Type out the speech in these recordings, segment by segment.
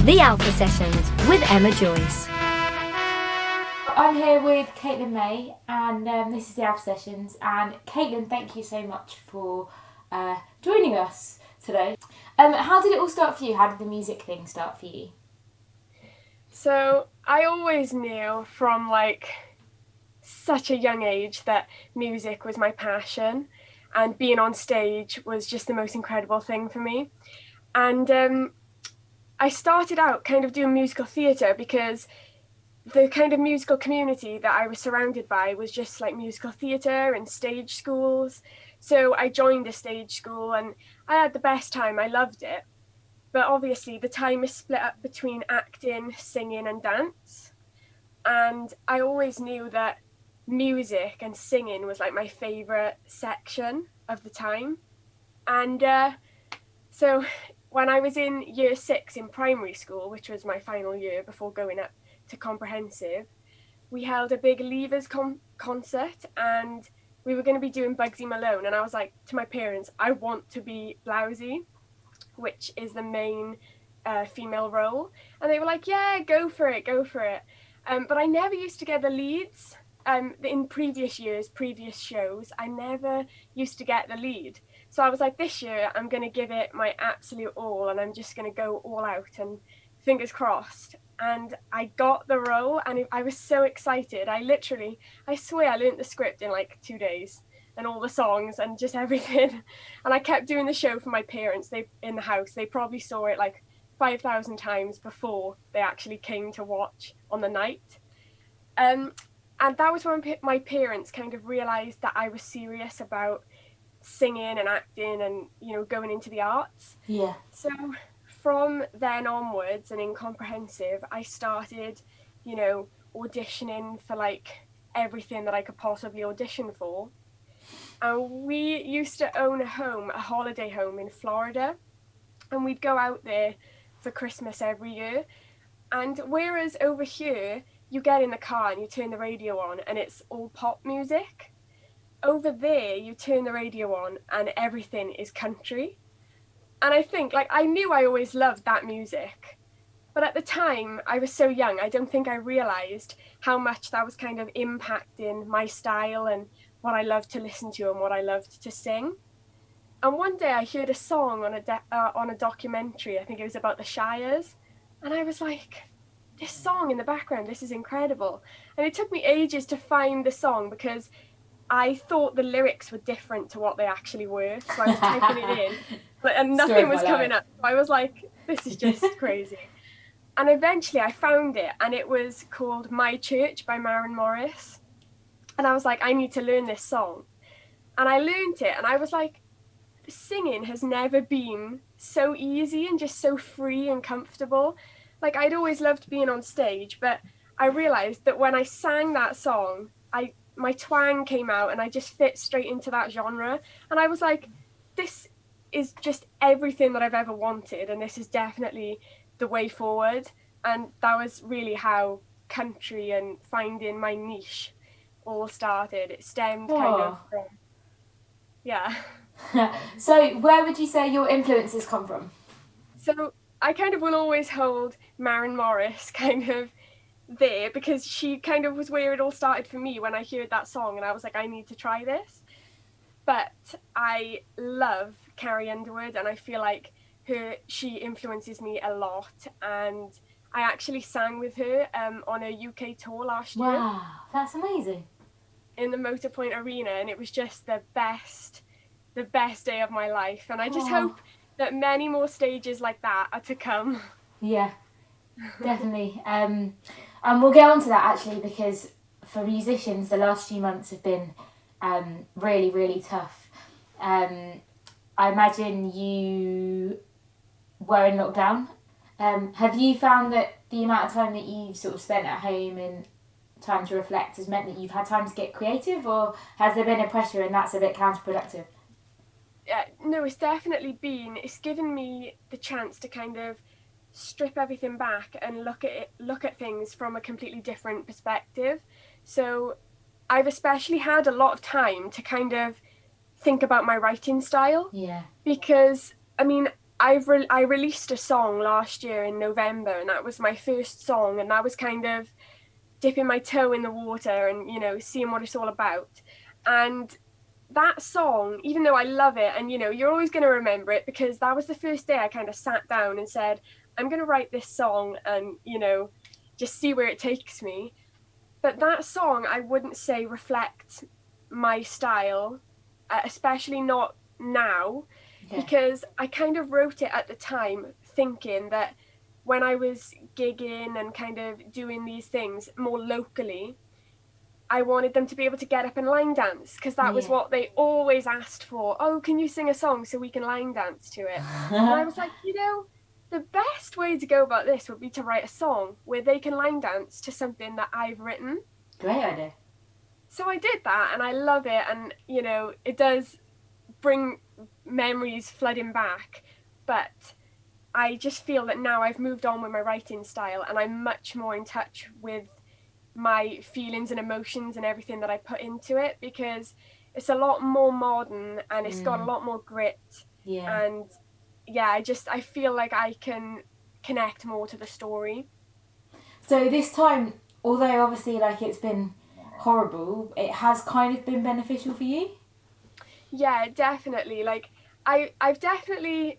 The Alpha Sessions with Emma Joyce. I'm here with Caitlin Mae, and this is the Alpha Sessions. And Caitlin, thank you so much for joining us today. How did it all start for you? How did the music thing start for you? So I always knew from such a young age that music was my passion, and being on stage was just the most incredible thing for me. And I started out kind of doing musical theatre because the kind of musical community that I was surrounded by was just like musical theatre and stage schools. So I joined a stage school and I had the best time. I loved it. But obviously the time is split up between acting, singing and dance. And I always knew that music and singing was like my favourite section of the time. And so when I was in year 6 in primary school, which was my final year before going up to comprehensive, we held a big Leavers concert and we were going to be doing Bugsy Malone. And I was like to my parents, I want to be Blousey, which is the main female role. And they were like, yeah, go for it. But I never used to get the leads. In previous shows, I never used to get the lead. So I was like, this year I'm going to give it my absolute all and I'm just going to go all out and fingers crossed. And I got the role and I was so excited. I swear I learned the script in like 2 days and all the songs and just everything. And I kept doing the show for my parents. In the house, they probably saw it like 5,000 times before they actually came to watch on the night. And that was when my parents kind of realised that I was serious about singing and acting and, you know, going into the arts. Yeah. So from then onwards and in comprehensive, I started, you know, auditioning for like everything that I could possibly audition for. And we used to own a holiday home in Florida, and we'd go out there for Christmas every year. And whereas over here, you get in the car and you turn the radio on and it's all pop music, over there you turn the radio on and everything is country. And I think I knew I always loved that music, but at the time I was so young, I don't think I realised how much that was kind of impacting my style and what I loved to listen to and what I loved to sing. And one day I heard a song on a documentary, I think it was about the Shires, and I was like, this song in the background, this is incredible. And it took me ages to find the song because I thought the lyrics were different to what they actually were. So I was typing it in, and nothing was coming up. I was like, this is just crazy. And eventually I found it, and it was called My Church by Maren Morris. And I was like, I need to learn this song. And I learned it, and I was like, singing has never been so easy and just so free and comfortable. Like, I'd always loved being on stage, but I realised that when I sang that song, my twang came out and I just fit straight into that genre. And I was like, this is just everything that I've ever wanted, and this is definitely the way forward. And that was really how country and finding my niche all started. It stemmed kind of from, yeah. So where would you say your influences come from? So I kind of will always hold Maren Morris kind of there because she kind of was where it all started for me when I heard that song and I was like, I need to try this. But I love Carrie Underwood and I feel like she influences me a lot, and I actually sang with her on a UK tour last year. Wow, that's amazing. In the Motorpoint Arena, and it was just the best day of my life, and I just hope that many more stages like that are to come. Yeah, definitely. And we'll get on to that actually, because for musicians the last few months have been really, really tough. I imagine you were in lockdown. Have you found that the amount of time that you've sort of spent at home and time to reflect has meant that you've had time to get creative, or has there been a pressure and that's a bit counterproductive? No, it's given me the chance to kind of strip everything back and look at things from a completely different perspective. So I've especially had a lot of time to kind of think about my writing style. Yeah. Because, I mean, I released a song last year in November, and that was my first song, and that was kind of dipping my toe in the water and, you know, seeing what it's all about. And that song, even though I love it, and, you know, you're always going to remember it because that was the first day I kind of sat down and said, I'm going to write this song and, you know, just see where it takes me. But that song, I wouldn't say reflects my style, especially not now, because I kind of wrote it at the time thinking that when I was gigging and kind of doing these things more locally, I wanted them to be able to get up and line dance, because that was what they always asked for. Oh, can you sing a song so we can line dance to it? And I was like, you know, the best way to go about this would be to write a song where they can line dance to something that I've written. Great idea. So I did that, and I love it, and, you know, it does bring memories flooding back, but I just feel that now I've moved on with my writing style, and I'm much more in touch with my feelings and emotions and everything that I put into it, because it's a lot more modern and it's got a lot more grit. And I feel like I can connect more to the story. So this time, although obviously like it's been horrible, it has kind of been beneficial for you? Yeah, definitely. Like I've definitely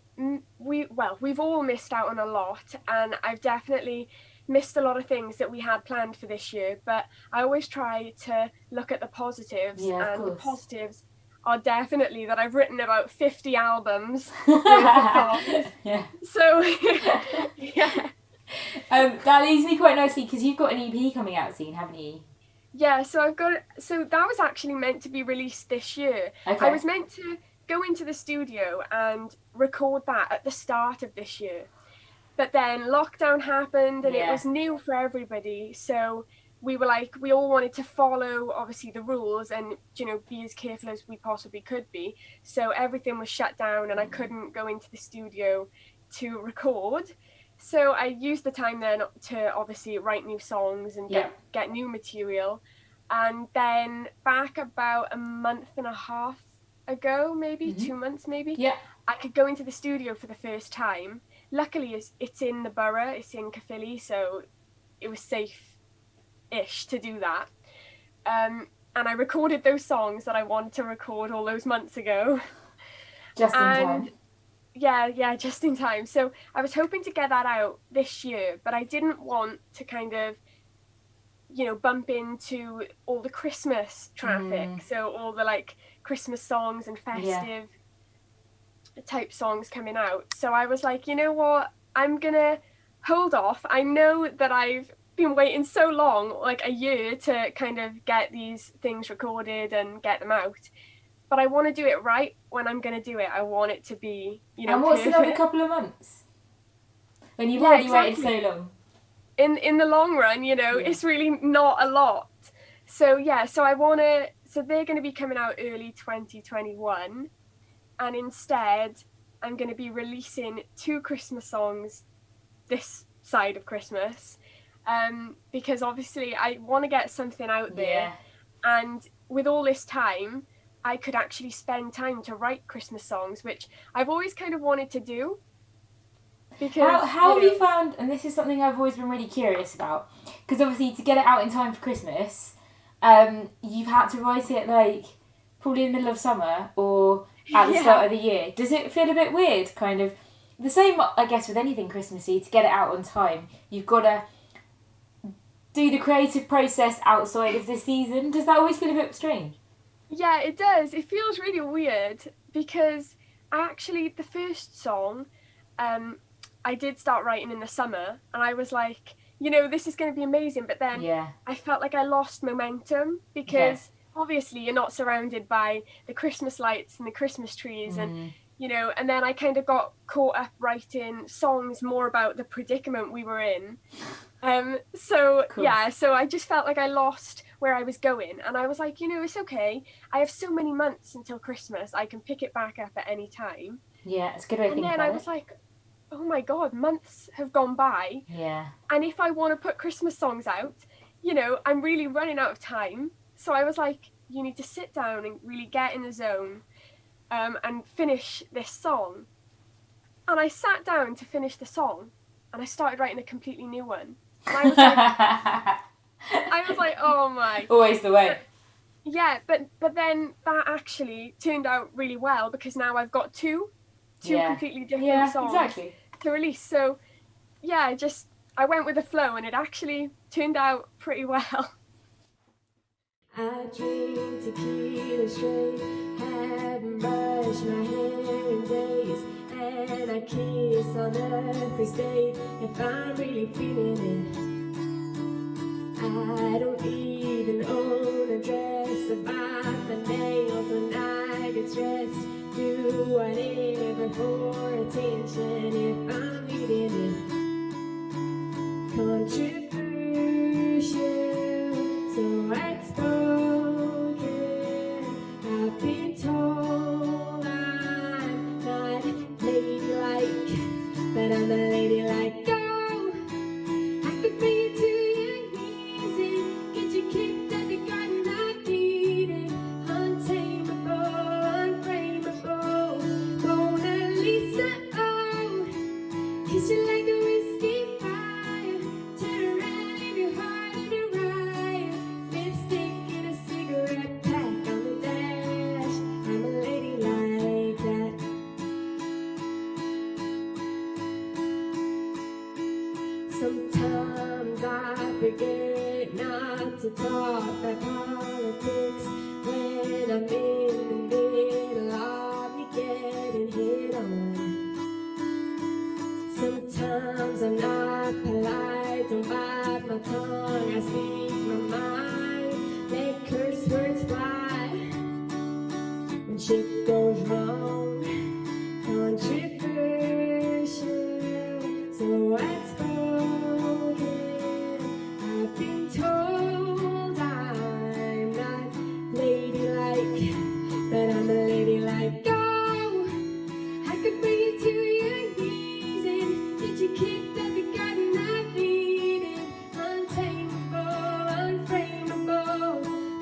we've all missed out on a lot, and I've definitely missed a lot of things that we had planned for this year, but I always try to look at the positives, and the positives are definitely that I've written about 50 albums worth of songs. So that leads me quite nicely, because you've got an EP coming out soon, haven't you? Yeah, so that was actually meant to be released this year. I was meant to go into the studio and record that at the start of this year. But then lockdown happened, and it was new for everybody. So we were like, we all wanted to follow, obviously, the rules and, you know, be as careful as we possibly could be. So everything was shut down, and I couldn't go into the studio to record. So I used the time then to obviously write new songs and get new material. And then back about a month and a half ago, maybe 2 months, maybe, I could go into the studio for the first time. Luckily, it's in the borough, it's in Caerphilly, so it was safe-ish to do that. And I recorded those songs that I wanted to record all those months ago. Just in time. Yeah, just in time. So I was hoping to get that out this year, but I didn't want to kind of, you know, bump into all the Christmas traffic. So all the like Christmas songs and festive type songs coming out. So I was like, you know what, I'm gonna hold off. I know that I've been waiting so long, like a year, to kind of get these things recorded and get them out, but I want to do it right when I'm gonna do it. I want it to be, you know, and what's perfect. another couple of months when you've already waited so long? In the long run, you know, it's really not a lot. So so they're going to be coming out early 2021, and instead I'm going to be releasing 2 Christmas songs this side of Christmas, because obviously I want to get something out there, and with all this time I could actually spend time to write Christmas songs, which I've always kind of wanted to do. Because how have you found, and this is something I've always been really curious about, because obviously to get it out in time for Christmas, you've had to write it like probably in the middle of summer or at the start of the year. Does it feel a bit weird, kind of the same, I guess, with anything Christmassy, to get it out on time? You've got to do the creative process outside of the season. Does that always feel a bit strange? Yeah, it does. It feels really weird, because the first song, I did start writing in the summer, and I was like, you know, this is going to be amazing. But then I felt like I lost momentum, because obviously you're not surrounded by the Christmas lights and the Christmas trees, and, you know, and then I kind of got caught up writing songs more about the predicament we were in. So I just felt like I lost where I was going, and I was like, you know, it's okay. I have so many months until Christmas. I can pick it back up at any time. Yeah, it's a good way to think about it. And then I was like, oh my God, months have gone by. Yeah. And if I want to put Christmas songs out, you know, I'm really running out of time. So I was like, you need to sit down and really get in the zone, and finish this song. And I sat down to finish the song, and I started writing a completely new one. And I was like, oh my. Always the way. Yeah, but then that actually turned out really well, because now I've got two completely different songs to release. So yeah, I went with the flow, and it actually turned out pretty well. I drink tequila straight, haven't brushed my hair in days, and I kiss on the first date if I'm really feeling it. I don't even own a dress, I buy my nails when I get stressed, do whatever for attention if I'm needing it. Controversial, so outspoken, I've been told I'm not ladylike, but I'm a ladylike girl. I could bring you to your knees and get you kicked at the garden of Eden. Untamable, unframeable, Mona Lisa, oh, kiss you like a whiskey fire, turn around, leave your heart in a riot, lipstick in a cigarette pack on the dash, I'm a lady like that. Sometimes I forget not to talk about politics when I'm in the middle of me getting hit on. Sometimes I'm not polite, don't bite my tongue, I speak my mind, let curse words fly. When shit goes wrong, controversial, so outspoken, I've been told I'm not ladylike, but I'm a ladylike girl. I could bring you to your knees and get you kicked at the garden of Eden. Untamable, unframeable,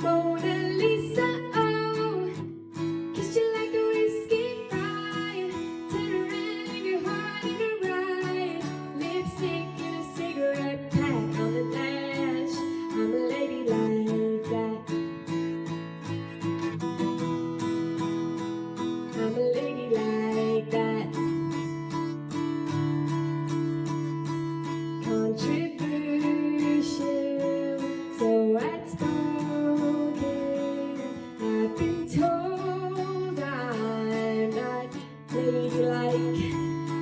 Mona Lisa, oh, kiss you like a whiskey fire, turn around, leave your heart in a riot, lipstick in a cigarette pack on the dash, I'm a lady like that. I'm a lady like that. Controversial, so outspoken, I've been told I'm not ladylike,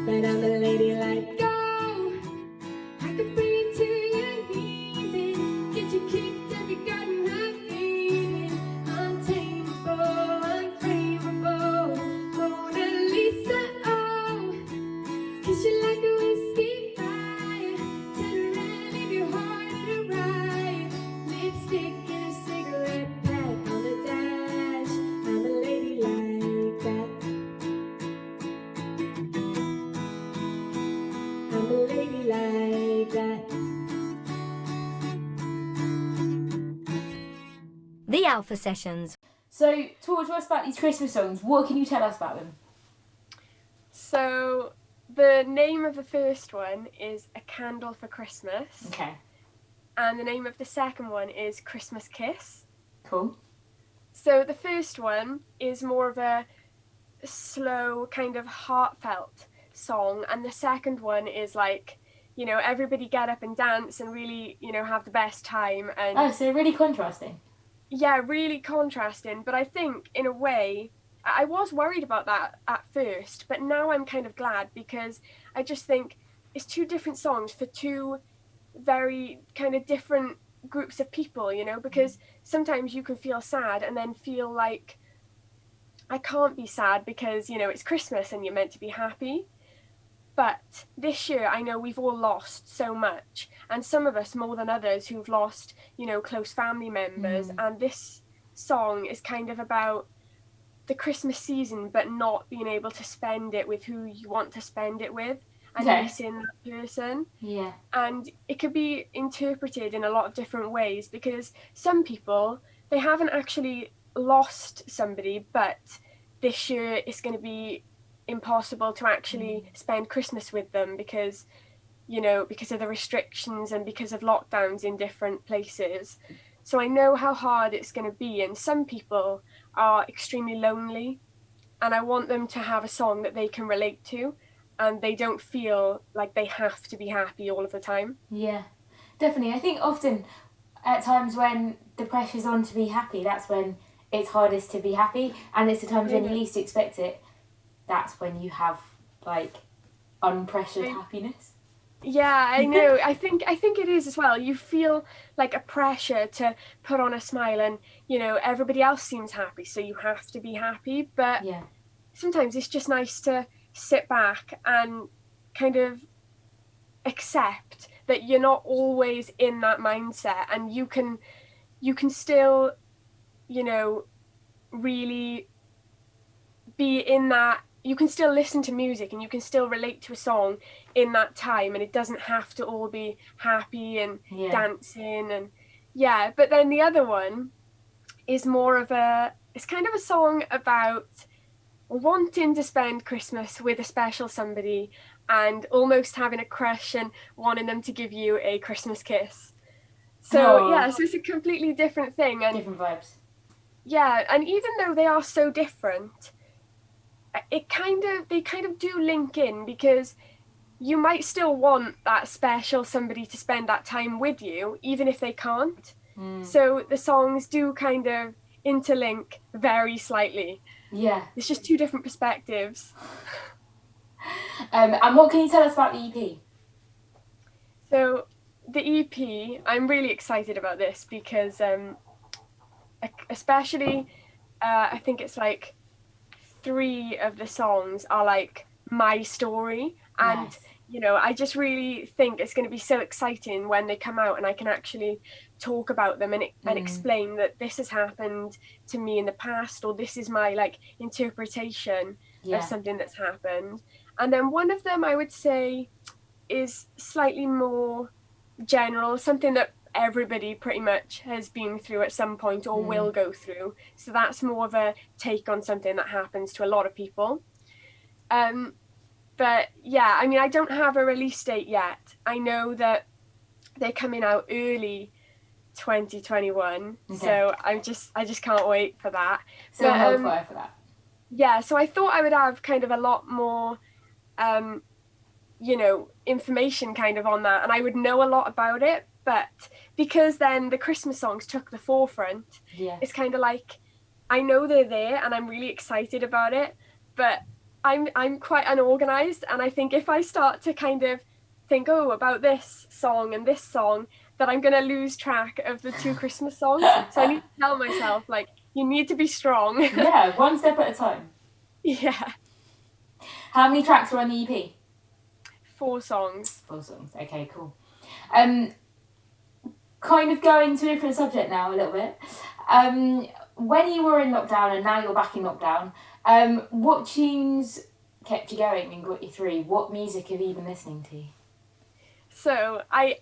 but I'm a ladylike girl. I could bring you to your knees and get you kicked at the garden of Eden. Untamable, unframeable, Mona Lisa, oh, kiss you like a whiskey fire, turn around, leave your heart in a riot, lipstick in a cigarette pack on the dash, I'm a lady like that. I'm a lady like that. The Alpha Sessions. So, talk to us about these Christmas songs. What can you tell us about them? So the name of the first one is A Candle for Christmas, Okay, and the name of the second one is Christmas Kiss. cool. So the first one is more of a slow, kind of heartfelt song, and the second one is like, you know, everybody get up and dance and really, you know, have the best time. And Oh, so really contrasting. yeah, really contrasting. But I think in a way, I was worried about that at first, but now I'm kind of glad, because I just think it's two different songs for two very kind of different groups of people, you know, because sometimes you can feel sad and then feel like I can't be sad because, you know, it's Christmas and you're meant to be happy. But this year, I know we've all lost so much, and some of us more than others who've lost, you know, close family members. And this song is kind of about the Christmas season, but not being able to spend it with who you want to spend it with, and missing that person. Yeah. And it could be interpreted in a lot of different ways, because some people, they haven't actually lost somebody, but this year it's going to be impossible to actually spend Christmas with them because, because of the restrictions and because of lockdowns in different places. So I know how hard it's going to be, and some people are extremely lonely, and I want them to have a song that they can relate to and they don't feel like they have to be happy all of the time. Yeah, definitely. I think often at times when the pressure's on to be happy, that's when it's hardest to be happy, and it's the times when you least expect it, that's when you have like unpressured happiness. Yeah, I know. I think it is as well. You feel like a pressure to put on a smile, and everybody else seems happy, so you have to be happy. But sometimes it's just nice to sit back and kind of accept that you're not always in that mindset, and you can still really be in that. You can still listen to music and you can still relate to a song in that time, and it doesn't have to all be happy and dancing and but then the other one is more of it's kind of a song about wanting to spend Christmas with a special somebody and almost having a crush and wanting them to give you a Christmas kiss. So so it's a completely different thing, and different vibes. Yeah, and even though they are so different, they kind of do link in, because you might still want that special somebody to spend that time with you, even if they can't. So the songs do kind of interlink very slightly. Yeah. It's just two different perspectives. And what can you tell us about the EP? So the EP, I'm really excited about this because especially I think it's like 3 of the songs are like my story, and I just really think it's going to be so exciting when they come out and I can actually talk about them and explain that this has happened to me in the past, or this is my like interpretation of something that's happened. And then one of them I would say is slightly more general, something that everybody pretty much has been through at some point or will go through. So that's more of a take on something that happens to a lot of people. But I mean, I don't have a release date yet. I know that they're coming out early 2021. So I just can't wait for that. So I'm on fire for that. Yeah, so I thought I would have kind of a lot more information kind of on that, and I would know a lot about it. But because then the Christmas songs took the forefront, it's kind of like I know they're there and I'm really excited about it, but I'm quite unorganized, and I think if I start to kind of think about this song and this song, that I'm gonna lose track of the 2 Christmas songs. So I need to tell myself, like, you need to be strong. Yeah, one step at a time. Yeah. How many tracks are on the EP? 4 songs. 4 songs. Okay, cool. Kind of going to a different subject now a little bit. When you were in lockdown and now you're back in lockdown, what tunes kept you going and got you through? What music have you been listening to? So I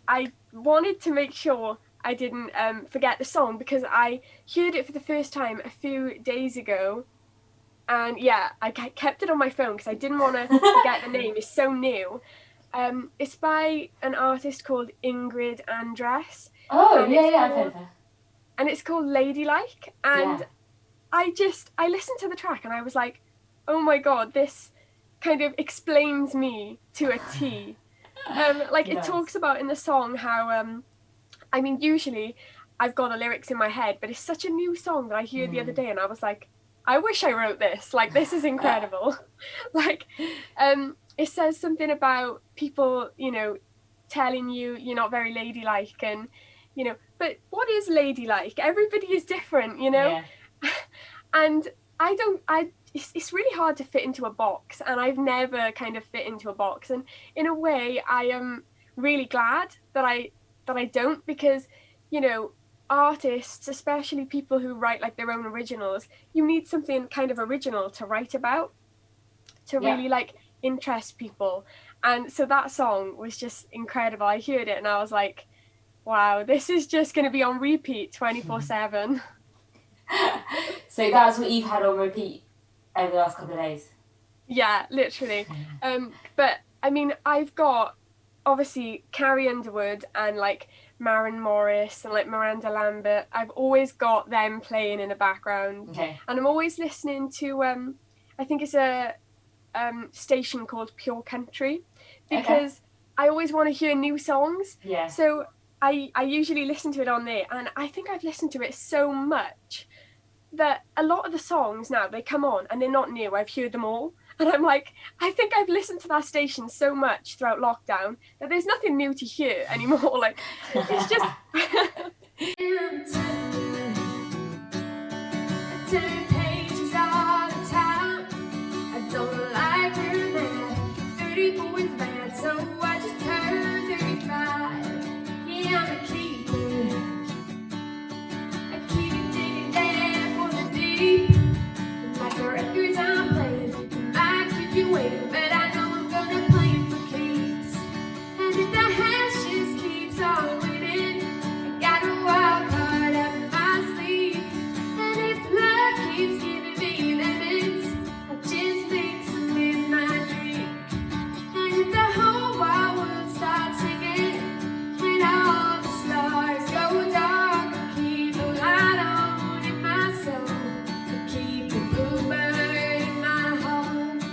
wanted to make sure I didn't forget the song, because I heard it for the first time a few days ago, and I kept it on my phone because I didn't want to forget the name. It's so new. It's by an artist called Ingrid Andress. Oh, I've heard of her. And it's called Ladylike, and I listened to the track and I was like, oh my god, this kind of explains me to a T. It talks about in the song how I mean, usually I've got the lyrics in my head, but it's such a new song that I heard the other day, and I was like, I wish I wrote this. Like, this is incredible. It says something about people, telling you you're not very ladylike, and but what is ladylike? Everybody is different, and it's really hard to fit into a box, and I've never kind of fit into a box, and in a way I am really glad that I don't, because artists, especially people who write like their own originals, you need something kind of original to write about to really like interest people. And so that song was just incredible. I heard it and I was like, wow, this is just going to be on repeat 24/7. So that's what you've had on repeat over the last couple of days? Yeah, literally. But I mean, I've got obviously Carrie Underwood and like Maren Morris and like Miranda Lambert. I've always got them playing in the background. Okay. And I'm always listening to I think it's a station called Pure Country, because I always want to hear new songs. Yeah. So I usually listen to it on there, and I think I've listened to it so much that a lot of the songs now, they come on and they're not new. I've heard them all. And I'm like, I think I've listened to that station so much throughout lockdown that there's nothing new to hear anymore. Like, it's just... I turn pages all the time. I don't like her bad. 34 is bad, so I just turned 35. Yeah, I'm a keeper. I keep digging down for the deep. Like the records I'm playing, I might keep you waiting, but I know I'm gonna play it for keeps. And if the hash just keeps on winning, I got a wild card up my sleeve. And if love keeps giving me lemons, I just mix them with my drink. And if the whole wide world starts singing, when all the stars go dark, I keep a light on in my soul. I keep the bluebird in my heart.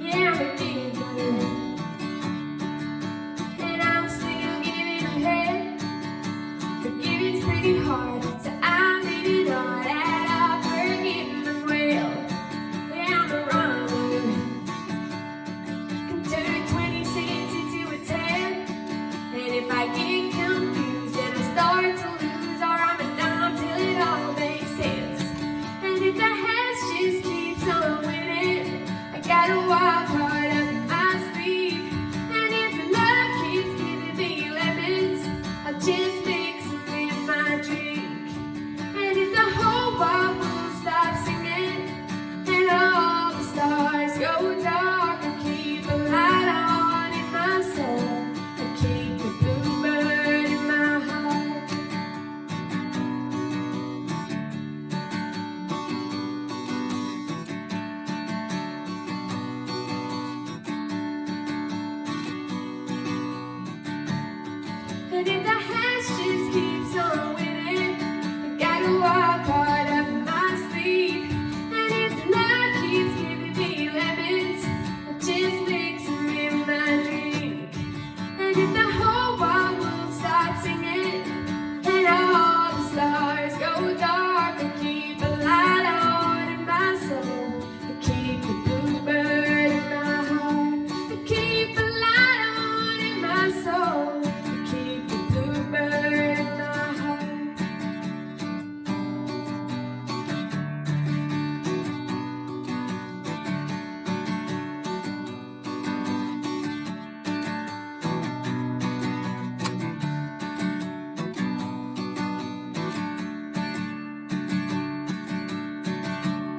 Yeah, I'm a giver, and I'm still giving them head. Forgiving's pretty hard, so I made it all that I've forgiven them well. Yeah, I'm a runner, can turn 20 cents into a 10. And if I get confused and I start to lose, or I'm a dime till it all makes sense. And if the hash just keeps on winning, I got a wild card up my sleeve. And if the love keeps giving me lemons, I'll just mix them with my drink. And if the whole wide world stops singing, and all the stars go dark, I keep a light on in my soul. I keep the bluebird in my heart. And if the hash just keeps on winning, I got a wild card up my sleeve. And if the love keeps giving me lemons, I just mix them in my drink. And if the whole wide world starts singing, and all the stars go dark, I keep a light on in my soul. I keep the bluebird in my heart. I keep a light on in my soul. I keep the bluebird in my heart.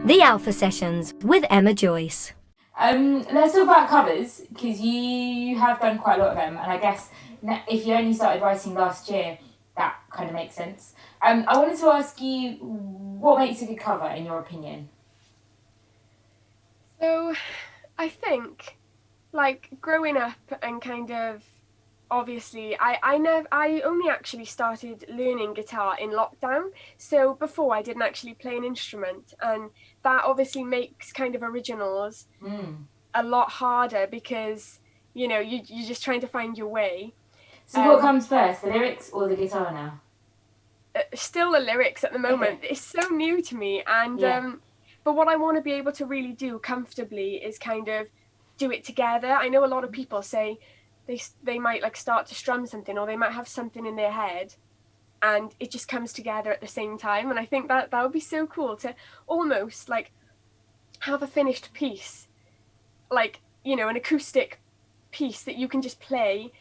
The Alpha Sessions with Emma Joyce. Let's talk about covers, because you have done quite a lot of them, and I guess if you only started writing last year, that kind of makes sense. I wanted to ask you, what makes a good cover, in your opinion? So I think, like, growing up and kind of, obviously, I only actually started learning guitar in lockdown. So before, I didn't actually play an instrument, and that obviously makes kind of originals a lot harder, because, you know, you're just trying to find your way. So what comes first, the lyrics or the guitar now? Still the lyrics at the moment. It's so new to me, and but what I want to be able to really do comfortably is kind of do it together. I know a lot of people say they might like start to strum something, or they might have something in their head and it just comes together at the same time, and I think that would be so cool to almost like have a finished piece, like, you know, an acoustic piece that you can just play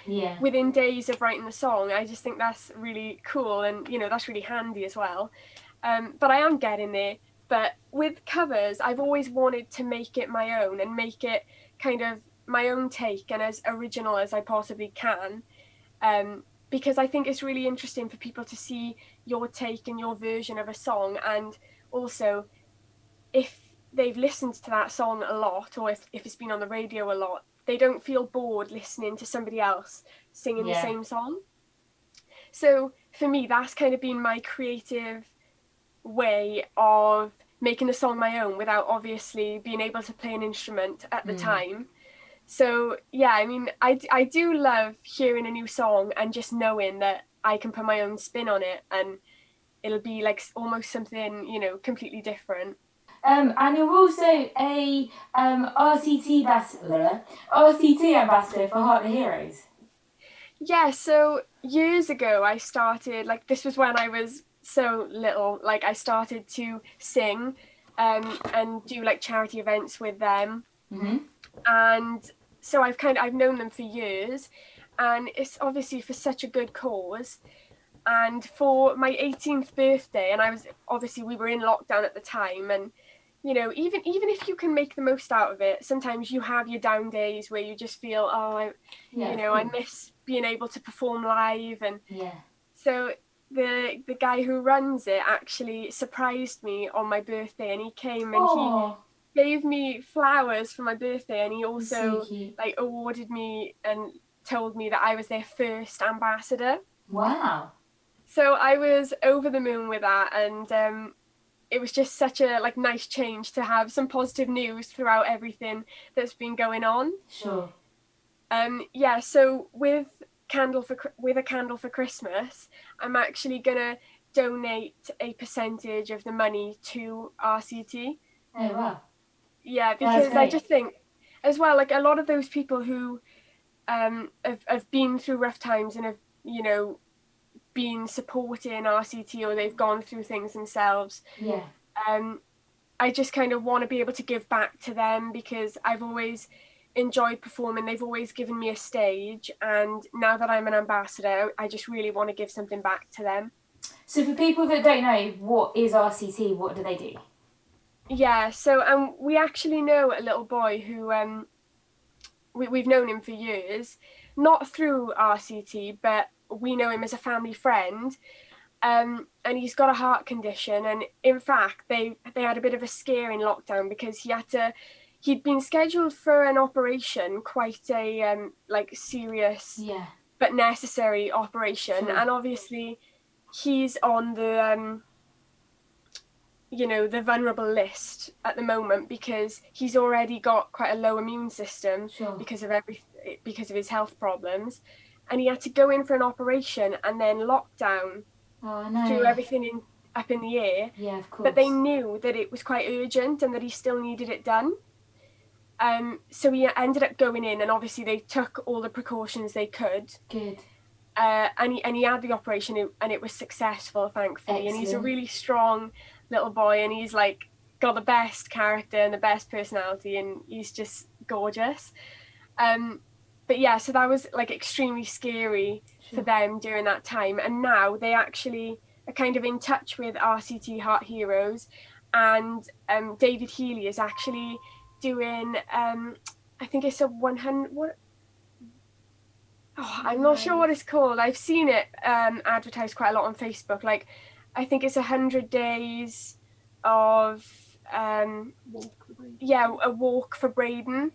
within days of writing the song. I just think that's really cool, and, you know, that's really handy as well. But I am getting there. But with covers, I've always wanted to make it my own and make it kind of my own take and as original as I possibly can, because I think it's really interesting for people to see your take and your version of a song, and also if they've listened to that song a lot, or if it's been on the radio a lot, they don't feel bored listening to somebody else singing the same song. So for me, that's kind of been my creative way of making the song my own without obviously being able to play an instrument at the time. So yeah, I mean, I do love hearing a new song and just knowing that I can put my own spin on it and it'll be like almost something, you know, completely different. And you're also a RCT ambassador for Heart the Heroes. Yeah, so years ago I started, like this was when I was so little, like I started to sing and do like charity events with them. And so I've known them for years, and it's obviously for such a good cause. And for my 18th birthday, and we were in lockdown at the time, and you know, even if you can make the most out of it, sometimes you have your down days where you just feel, I miss being able to perform live. And so the guy who runs it actually surprised me on my birthday, and he came and he gave me flowers for my birthday, and he also like awarded me and told me that I was their first ambassador. Wow. So I was over the moon with that, and it was just such a like nice change to have some positive news throughout everything that's been going on. Sure. Yeah, so with a Candle for Christmas, I'm actually gonna donate a percentage of the money to RCT. Oh wow. Yeah, because I just think as well, like a lot of those people who have been through rough times and have, you know, been supporting RCT, or they've gone through things themselves. I just kind of want to be able to give back to them, because I've always enjoyed performing. They've always given me a stage, and now that I'm an ambassador, I just really want to give something back to them. So for people that don't know, what is RCT? What do they do? Yeah, so we actually know a little boy who we've known him for years, not through RCT, but we know him as a family friend, and he's got a heart condition. And in fact, they had a bit of a scare in lockdown, because he'd been scheduled for an operation, quite a like serious but necessary operation. And obviously he's on the you know, the vulnerable list at the moment, because he's already got quite a low immune system because of his health problems. And he had to go in for an operation and then lockdown threw everything up in the air. Yeah, of course. But they knew that it was quite urgent and that he still needed it done. So he ended up going in, and obviously they took all the precautions they could. Good. And he had the operation, and it was successful, thankfully. Excellent. And he's a really strong little boy, and he's like got the best character and the best personality, and he's just gorgeous. But yeah, so that was like extremely scary for them during that time. And now they actually are kind of in touch with RCT Heart Heroes, and David Healy is actually doing I think it's a 100 I'm not sure what it's called. I've seen it advertised quite a lot on Facebook. Like, I think it's 100 days of a walk for Braden.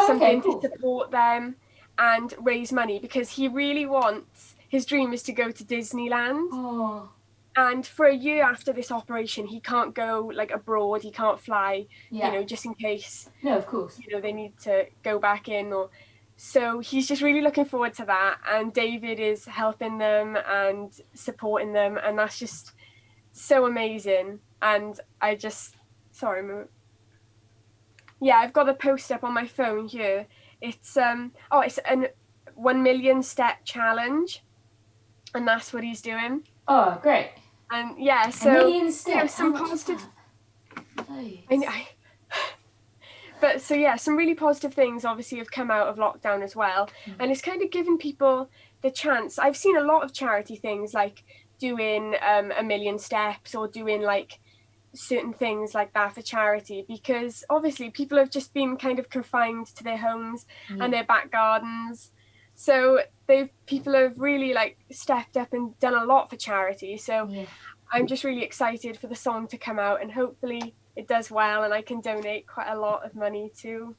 Something to support them and raise money, because he really wants, his dream is to go to Disneyland. And for a year after this operation, he can't go like abroad, he can't fly, you know, just in case, of course, you know, they need to go back in. Or so he's just really looking forward to that, and David is helping them and supporting them, and that's just so amazing. And I just, I've got a post up on my phone here. It's it's a 1 million step challenge, and that's what he's doing. Oh, great. And yeah, so 1 million steps. some positive. But so yeah, some really positive things obviously have come out of lockdown as well, and it's kind of given people the chance. I've seen a lot of charity things like doing 1 million steps, or doing like certain things like that for charity, because obviously people have just been kind of confined to their homes and their back gardens. So people have really like stepped up and done a lot for charity. So I'm just really excited for the song to come out, and hopefully it does well and I can donate quite a lot of money to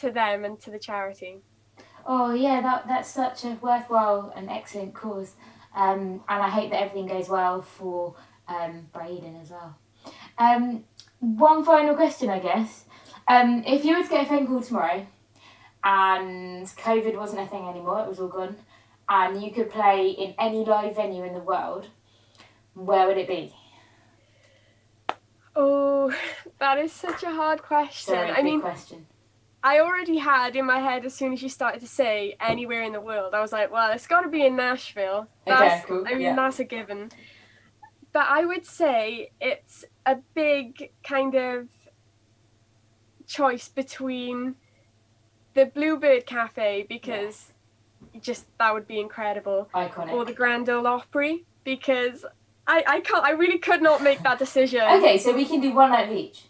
them and to the charity. Oh yeah, that's such a worthwhile and excellent cause. And I hope that everything goes well for Braden as well. One final question, I guess. If you were to get a phone call tomorrow and COVID wasn't a thing anymore, it was all gone, and you could play in any live venue in the world, where would it be? Oh, that is such a hard question. Sorry, big question. I already had in my head, as soon as you started to say anywhere in the world, I was like, well, it's got to be in Nashville. Okay, cool. That's a given. But I would say it's a big kind of choice between the BLUEBIRD Cafe, because that would be incredible. Iconic. Or the Grand Ole Opry, because I really could not make that decision. Okay, so we can do one night of each.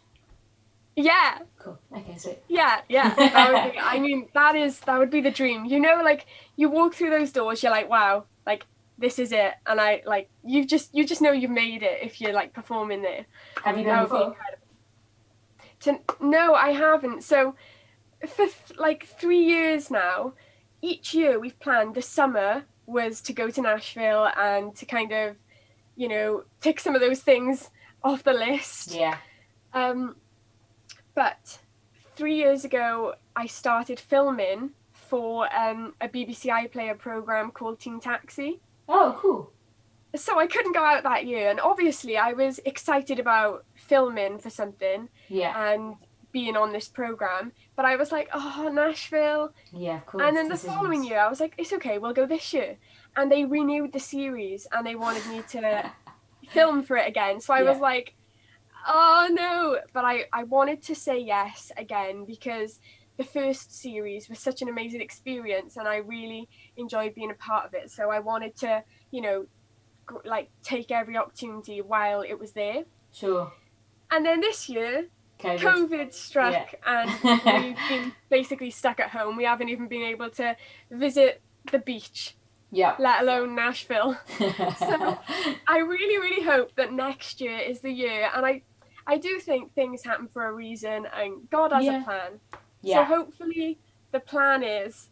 Yeah. Cool. Okay, sweet. Yeah. That would be the dream. You know, like you walk through those doors, you're like, wow, like this is it, and you just know you've made it if you're like performing there. Have you been before? No, I haven't. So for like 3 years now, each year we've planned the summer was to go to Nashville and to kind of, you know, tick some of those things off the list. Yeah. But 3 years ago, I started filming for a BBC iPlayer programme called Teen Taxi. Oh, cool. So I couldn't go out that year. And obviously I was excited about filming for something and being on this programme. But I was like, oh, Nashville. Yeah, of course. And then the following year, I was like, it's okay, we'll go this year. And they renewed the series and they wanted me to film for it again. So I was like, oh no, but I wanted to say yes again, because the first series was such an amazing experience and I really enjoyed being a part of it. So I wanted to, you know, like take every opportunity while it was there. Sure. And then this year, COVID struck and we've been basically stuck at home. We haven't even been able to visit the beach. Let alone Nashville. So I really, really hope that next year is the year, and I do think things happen for a reason and God has a plan. So hopefully the plan is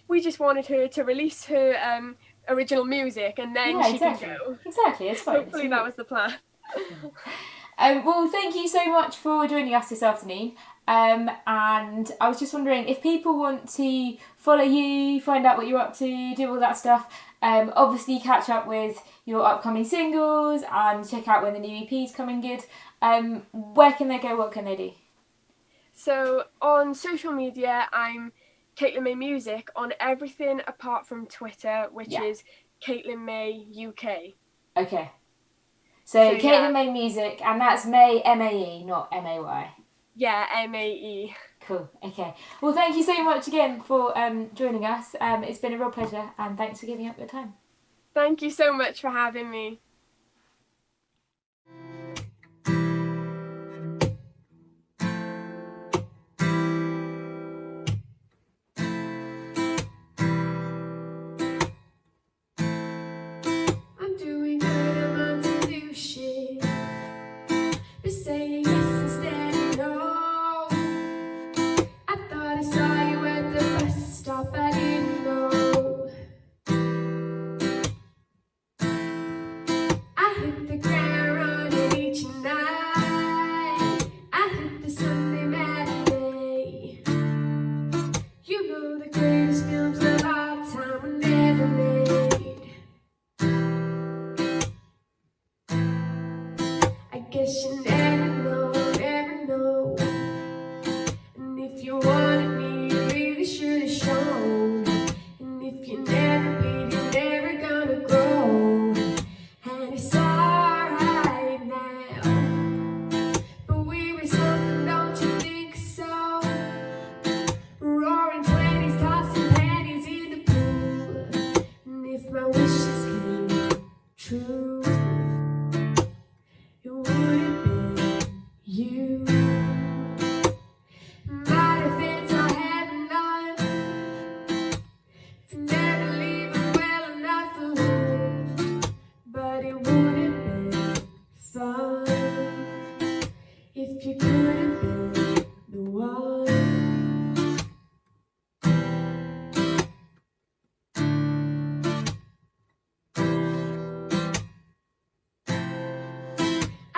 we just wanted her to release her original music and then she can go. Exactly, it's fine. Hopefully that was the plan. Well, thank you so much for joining us this afternoon. And I was just wondering, if people want to follow you, find out what you're up to, do all that stuff, obviously catch up with your upcoming singles and check out when the new EP's coming good, where can they go, what can they do? So on social media, I'm Caitlin Mae Music on everything apart from Twitter, which is Caitlin Mae UK. Okay. So Caitlin Mae Music, and that's Mae, M-A-E, not M-A-Y. Yeah, M-A-E. Cool, okay. Well, thank you so much again for joining us. It's been a real pleasure, and thanks for giving up your time. Thank you so much for having me. I'm doing good, I'm on to do shit. But saying yes instead of no. I thought I saw you at the bus stop, I didn't know. I hit the ground running each night. I hit the Sunday matinee. You know the greatest films of our time were never made. I guess you never know, never know. And if you wanted me, you really should have shown. And if you never bleed, you're never gonna grow. And it's alright now, but we were something, don't you think so? Roaring 20s, tossing panties in the pool. And if my wishes came true, it would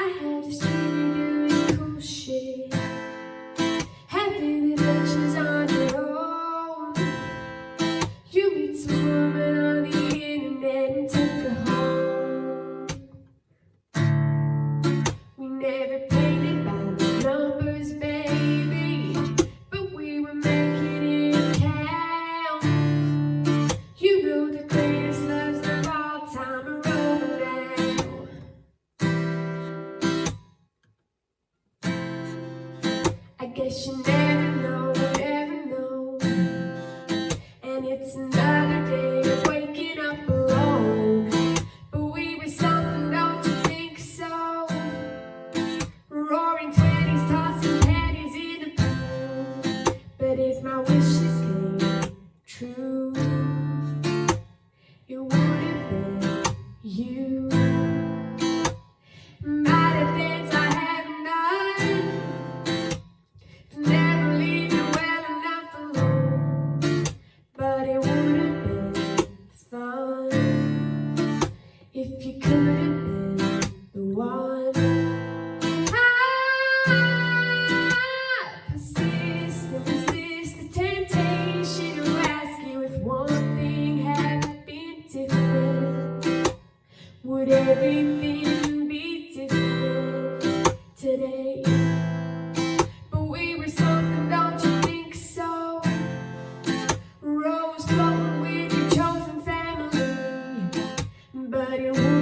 had to see you doing cool shit, having adventures on your own. You meet some woman on the internet and take her home. We never played it by the numbers, baby, but we were making it count. You know the greatest loves of all time are over now. I guess you never know, never know. And it's another day of waking up alone. But we were something, don't you think so? Roaring 20s, tossing pennies in the pool. But if my wishes came true, it would have been you. My defense, I have none. Never leave you well enough alone. But it would have been fun if you could have been the one. I resist the temptation to ask you if one thing had been different. Would everything be different today? But we were something, don't you think so? Rose floating with your chosen family, but it would